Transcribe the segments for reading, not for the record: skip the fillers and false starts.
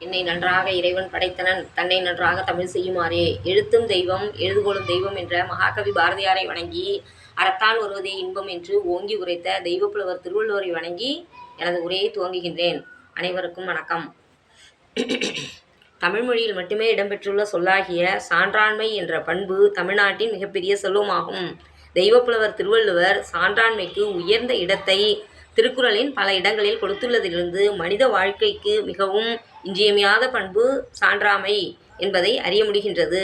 என்னை நன்றாக இறைவன் படைத்தனன், தன்னை நன்றாக தமிழ் செய்யுமாறே. எழுத்தும் தெய்வம் எழுதுகோலும் தெய்வம் என்ற மகாகவி பாரதியாரை வணங்கி, அறத்தால் வருவதே இன்பம் என்று ஓங்கி உரைத்த தெய்வப்புலவர் திருவள்ளுவரை வணங்கி எனது உரையை துவங்குகின்றேன். அனைவருக்கும் வணக்கம். தமிழ் மொழியில் மட்டுமே இடம்பெற்றுள்ள சொல்லாகிய சான்றாண்மை என்ற பண்பு தமிழ்நாட்டின் மிகப்பெரிய செல்வமாகும். தெய்வப்புலவர் திருவள்ளுவர் சான்றாண்மைக்கு உயர்ந்த இடத்தை திருக்குறளின் பல இடங்களில் கொடுத்துள்ளதிலிருந்து மனித வாழ்க்கைக்கு மிகவும் இன்றியமையாத பண்பு சான்றாமை என்பதை அறிய முடிகின்றது.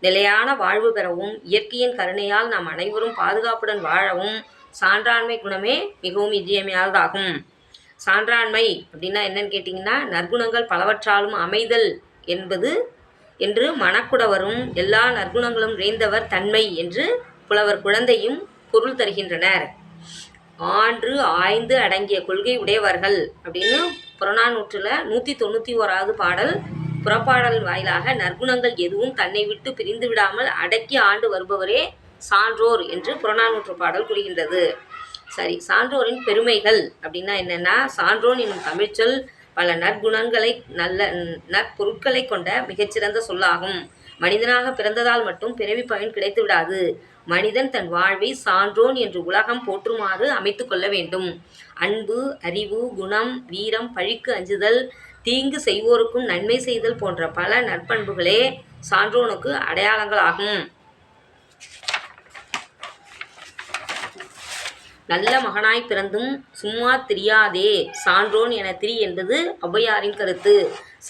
நிலையான வாழ்வு பெறவும் இயற்கையின் கருணையால் நாம் அனைவரும் பாதுகாப்புடன் வாழவும் சான்றாண்மை குணமே மிகவும் இன்றியமையாததாகும். சான்றாண்மை அப்படின்னா என்னன்னு கேட்டிங்கன்னா, நற்குணங்கள் பலவற்றாலும் அமைதல் என்பது என்று மனக்குடவரும் எல்லா நற்குணங்களும் நிறைந்தவர் தன்மை என்று புலவர் குழந்தையும் பொருள் தருகின்றனர். ஆன்று ஆய்ந்து அடங்கிய கொள்கை உடையவர்கள் அப்படின்னு புறநானூற்றில் 191வது பாடல் புறப்பாடல் வாயிலாக நற்குணங்கள் எதுவும் தன்னை விட்டு பிரிந்து விடாமல் அடக்கி ஆண்டு வருபவரே சான்றோர் என்று புறநானூற்று பாடல் கூறுகின்றது. சரி, சான்றோரின் பெருமைகள் அப்படின்னா என்னென்னா, சான்றோன் என்னும் தமிழ்ச்சொல் பல நற்குணங்களை நல்ல நற்பொருட்களை கொண்ட மிகச்சிறந்த சொல்லாகும். மனிதனாக பிறந்ததால் மட்டும் பிறவி பயன் கிடைத்து விடாது. மனிதன் தன் வாழ்வை சான்றோன் என்று உலகம் போற்றுமாறு அமைத்து கொள்ள வேண்டும். அன்பு, அறிவு, குணம், வீரம், பழிக்கு அஞ்சுதல், தீங்கு செய்வோருக்கும் நன்மை செய்தல் போன்ற பல நற்பண்புகளே சான்றோனுக்கு அடையாளங்களாகும். நல்ல மகனாய் பிறந்தும் சும்மா திரியாதே சான்றோன் என திரி என்பது ஔவையாரின் கருத்து.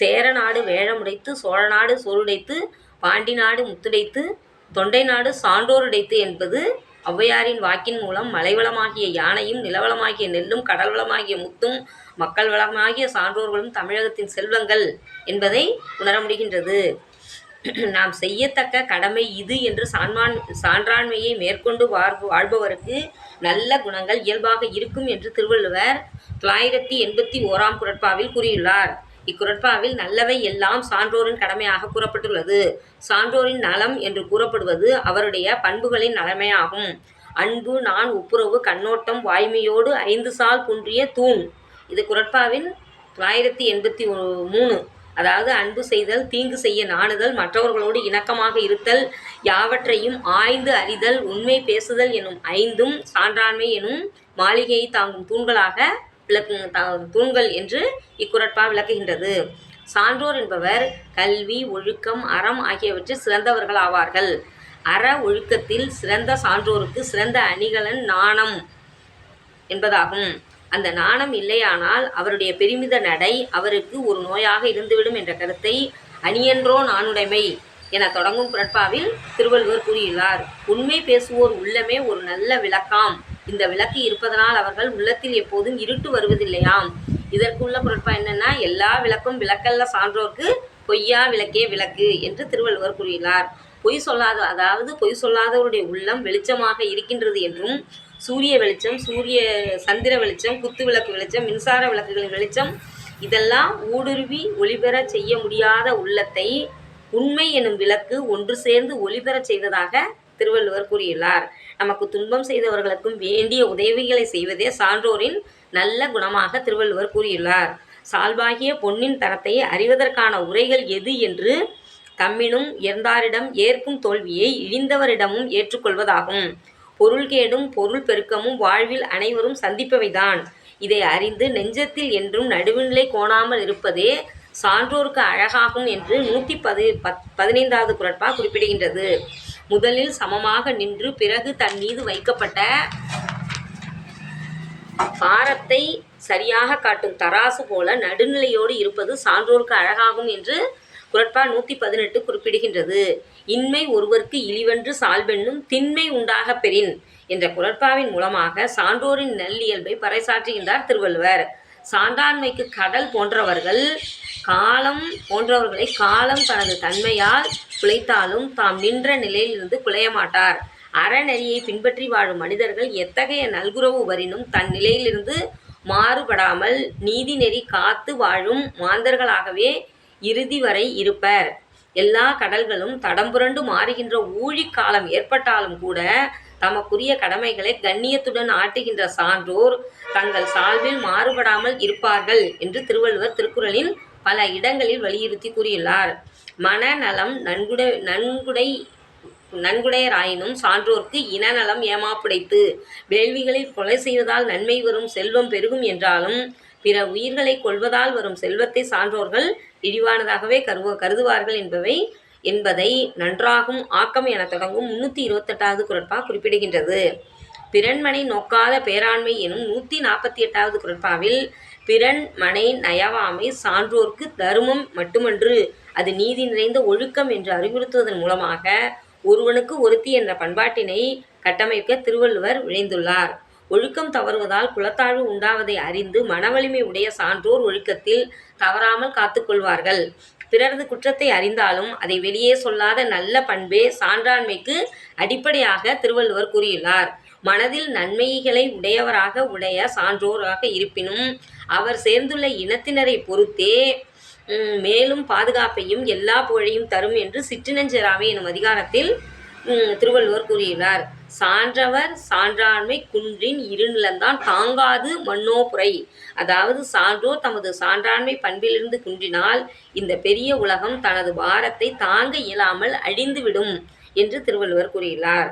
சேர நாடு வேழமுடைத்து, சோழ நாடு சோறுடைத்து, பாண்டி நாடு முத்துடைத்து, தொண்டை நாடு சான்றோருடைத்து என்பது ஔவையாரின் வாக்கின் மூலம் மலைவளமாகிய யானையும், நிலவளமாகிய நெல்லும், கடல் வளமாகிய முத்தும், மக்கள் வளமாகிய சான்றோர்களும் தமிழகத்தின் செல்வங்கள் என்பதை உணர முடிகின்றது. நாம் செய்யத்தக்க கடமை இது என்று சான்றாண்மையை மேற்கொண்டு வாழ்பவருக்கு நல்ல குணங்கள் இயல்பாக இருக்கும் என்று திருவள்ளுவர் 981ஆம் குறட்பாவில் கூறியுள்ளார். இக்குறட்பாவில் நல்லவை எல்லாம் சான்றோரின் கடமையாக கூறப்பட்டுள்ளது. சான்றோரின் நலம் என்று கூறப்படுவது அவருடைய பண்புகளின் நலமையாகும். அன்பு, நான், ஒப்புரவு, கண்ணோட்டம், வாய்மையோடு 5 சால் குன்றிய தூண். இது குறட்பாவின் 983. அதாவது அன்பு செய்தல், தீங்கு செய்ய நாணுதல், மற்றவர்களோடு இணக்கமாக இருத்தல், யாவற்றையும் ஆய்ந்து அறிதல், உண்மை பேசுதல் எனும் 5ம் சான்றாண்மை எனும் மாளிகையை தாங்கும் தூண்கள் என்று இக்குறட்பா விளக்குகின்றது. சான்றோர் என்பவர் கல்வி, ஒழுக்கம், அறம் ஆகியவற்றில் சிறந்தவர்கள் ஆவார்கள். அற ஒழுக்கத்தில் சிறந்த சான்றோருக்கு சிறந்த அணிகலன் நாணம் என்பதாகும். அந்த நாணம் இல்லையானால் அவருடைய பெருமித நடை அவருக்கு ஒரு நோயாக இருந்துவிடும் என்ற கருத்தை அணியன்றோ நாணுடைமை என தொடங்கும் குறட்பாவில் திருவள்ளுவர் கூறியுள்ளார். உண்மை பேசுவோர் உள்ளமே ஒரு நல்ல விளக்காம். இந்த விளக்கு இருப்பதனால் அவர்கள் உள்ளத்தில் எப்போதும் இருட்டு வருவதில்லையாம். இதற்குள்ள குறட்பா என்னன்னா, எல்லா விளக்கும் விளக்கல்ல சான்றோர்க்கு பொய்யா விளக்கே விளக்கு என்று திருவள்ளுவர் கூறியுள்ளார். பொய் சொல்லாதவருடைய உள்ளம் வெளிச்சமாக இருக்கின்றது என்றும், சூரிய வெளிச்சம், சந்திர வெளிச்சம், குத்து விளக்கு வெளிச்சம், மின்சார விளக்குகளின் வெளிச்சம் இதெல்லாம் ஊடுருவி ஒளிபெற செய்ய முடியாத உள்ளத்தை உண்மை எனும் விளக்கு ஒன்று சேர்ந்து ஒளிபெற செய்வதாக திருவள்ளுவர் கூறியுள்ளார். நமக்கு துன்பம் செய்தவர்களுக்கும் வேண்டிய உதவிகளை செய்வதே சான்றோரின் நல்ல குணமாக திருவள்ளுவர் கூறியுள்ளார். சால்பாகிய பொன்னின் தரத்தை அறிவதற்கான உரைகள் எது என்று தம்மினும் உயர்ந்தாரிடம் ஏற்கும் தோல்வியை இழிந்தவரிடமும் ஏற்றுக்கொள்வதாகும். பொருள் கேடும் பொருள் பெருக்கமும் வாழ்வில் அனைவரும் சந்திப்பவைதான். இதை அறிந்து நெஞ்சத்தில் என்றும் நடுவுநிலை கோணாமல் இருப்பதே சான்றோருக்கு அழகாகும் என்று 115வது குறட்பா குறிப்பிடுகின்றது. முதலில் சமமாக நின்று பிறகு தன் மீது வைக்கப்பட்ட பாரத்தை சரியாக காட்டும் தராசு போல நடுநிலையோடு இருப்பது சான்றோருக்கு அழகாகும் என்று குறட்பா 118 குறிப்பிடுகின்றது. இன்மை ஒருவர்க்கு இழிவென்று சால்பென்னும் திண்மை உண்டாக பெறின் என்ற குறட்பாவின் மூலமாக சான்றோரின் நல்லியல்பை பறைசாற்றுகின்றார் திருவள்ளுவர். சான்றாண்மைக்கு கடல் போன்றவர்களை காலம் தனது தன்மையால் குலைத்தாலும் தாம் நின்ற நிலையிலிருந்து குலைய மாட்டார். அறநெறியை பின்பற்றி வாழும் மனிதர்கள் எத்தகைய நல்குறவு வரினும் தன் நிலையிலிருந்து மாறுபடாமல் நீதி நெறி காத்து வாழும் மாந்தர்களாகவே இறுதி வரை இருப்பர். எல்லா கடல்களும் தடம்புரண்டு மாறுகின்ற ஊழிக்காலம் ஏற்பட்டாலும் கூட தமக்குரிய கடமைகளை கண்ணியத்துடன் ஆட்டுகின்ற சான்றோர் தங்கள் சால்பில் மாறுபடாமல் இருப்பார்கள் என்று திருவள்ளுவர் திருக்குறளின் பல இடங்களில் வலியுறுத்தி கூறியுள்ளார். மனநலம் நன்குடையராயினும் சான்றோர்க்கு இனநலம் ஏமாப்புடைத்து. வேள்விகளில் கொலை செய்வதால் நன்மை வரும், செல்வம் பெருகும் என்றாலும் பிற உயிர்களை கொல்வதால் வரும் செல்வத்தை சான்றோர்கள் இழிவானதாகவே கருதுவார்கள் என்பதை நன்றாகும் ஆக்கம் என தொடங்கும் 328வது குறட்பா குறிப்பிடுகின்றது. பிறன்மனை நோக்காத பேராண்மை எனும் 148வது குறட்பாவில் பிறன்மனை நயவாமை சான்றோர்க்கு தருமம் மட்டுமன்று, அது நீதி நிறைந்த ஒழுக்கம் என்று அறிவுறுத்துவதன் மூலமாக ஒருவனுக்கு ஒருத்தி என்ற பண்பாட்டினை கட்டமைக்க திருவள்ளுவர் விழைந்துள்ளார். ஒழுக்கம் தவறுவதால் குலத்தாழ்வு உண்டாவதை அறிந்து மனவலிமை உடைய சான்றோர் ஒழுக்கத்தில் தவறாமல் காத்துக்கொள்வார்கள். பிறரது குற்றத்தை அறிந்தாலும் அதை வெளியே சொல்லாத நல்ல பண்பே சான்றாண்மைக்கு அடிப்படையாக திருவள்ளுவர் கூறியுள்ளார். மனதில் நன்மைகளை உடைய சான்றோராக இருப்பினும் அவர் சேர்ந்துள்ள இனத்தினரை பொறுத்தே மேலும் பாதுகாப்பையும் எல்லா புகழையும் தரும் என்று சிற்றினஞ்செறாமை எனும் அதிகாரத்தில் திருவள்ளுவர் கூறியுள்ளார். சான்றவர் சான்றாண்மை குன்றின் இருநிலந்தான் தாங்காது மன்னோபுரை. அதாவது சான்றோர் தமது சான்றாண்மை பண்பிலிருந்து குன்றினால் இந்த பெரிய உலகம் தனது பாரத்தை தாங்க இயலாமல் அழிந்துவிடும் என்று திருவள்ளுவர் கூறியுள்ளார்.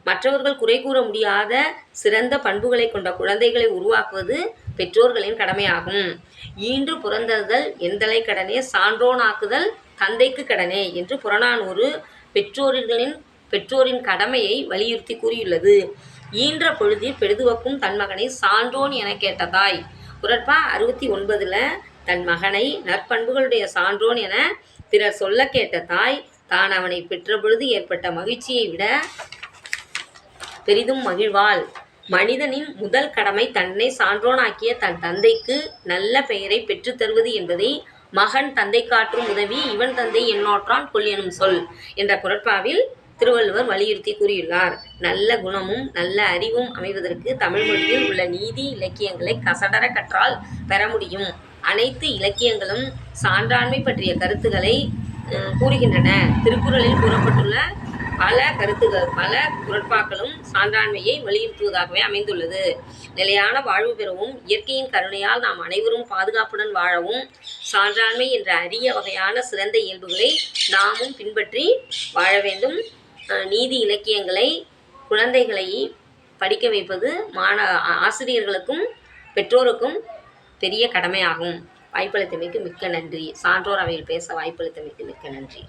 மற்றவர்கள் குறை கூற முடியாத சிறந்த பண்புகளை கொண்ட குழந்தைகளை உருவாக்குவது பெற்றோர்களின் கடமையாகும். ஈன்று புறந்தறுதல் எந்தலை கடனே, சான்றோனாக்குதல் தந்தைக்கு கடனே என்று புறநானூறு பெற்றோரின் கடமையை வலியுறுத்தி கூறியுள்ளது. ஈன்ற பொழுதில் பெரிதுவக்கும் தன் மகனை சான்றோன் என கேட்ட தாய். குறட்பா 69ல் தன் மகனை நற்பண்புகளுடைய சான்றோன் என பிறர் சொல்ல கேட்ட தாய் தான் அவனை பெற்ற பொழுது ஏற்பட்ட மகிழ்ச்சியை விட பெரிதும் மகிழ்வாள். மனிதனின் முதல் கடமை தன்னை சான்றோனாக்கிய தன் தந்தைக்கு நல்ல பெயரை பெற்றுத் தருவது என்பதை மகன் தந்தை காற்றும் உதவி இவன் தந்தை எண்ணோற்றான் கொல் எனும் சொல் என்ற குறட்பாவில் திருவள்ளுவர் வலியுறுத்தி கூறியுள்ளார். நல்ல குணமும் நல்ல அறிவும் அமைவதற்கு தமிழ் மொழியில் உள்ள நீதி இலக்கியங்களை கசடர கற்றால் பெற முடியும். அனைத்து இலக்கியங்களும் சான்றாண்மை பற்றிய கருத்துக்களை கூறுகின்றன. திருக்குறளில் கூறப்பட்டுள்ள பல குறட்பாக்களும் சான்றாண்மையை வலியுறுத்துவதாகவே அமைந்துள்ளது. நிலையான வாழ்வு பெறவும் இயற்கையின் கருணையால் நாம் அனைவரும் பாதுகாப்புடன் வாழவும் சான்றாண்மை என்ற அரிய வகையான சிறந்த இயல்புகளை நாமும் பின்பற்றி வாழ வேண்டும். நீதி இலக்கியங்களை குழந்தைகளை படிக்க வைப்பது ஆசிரியர்களுக்கும் பெற்றோருக்கும் பெரிய கடமையாகும். வாய்ப்பளித்தமைக்கு மிக்க நன்றி. சான்றோர் அவையில் பேச வாய்ப்பளித்தமைக்கு மிக்க நன்றி.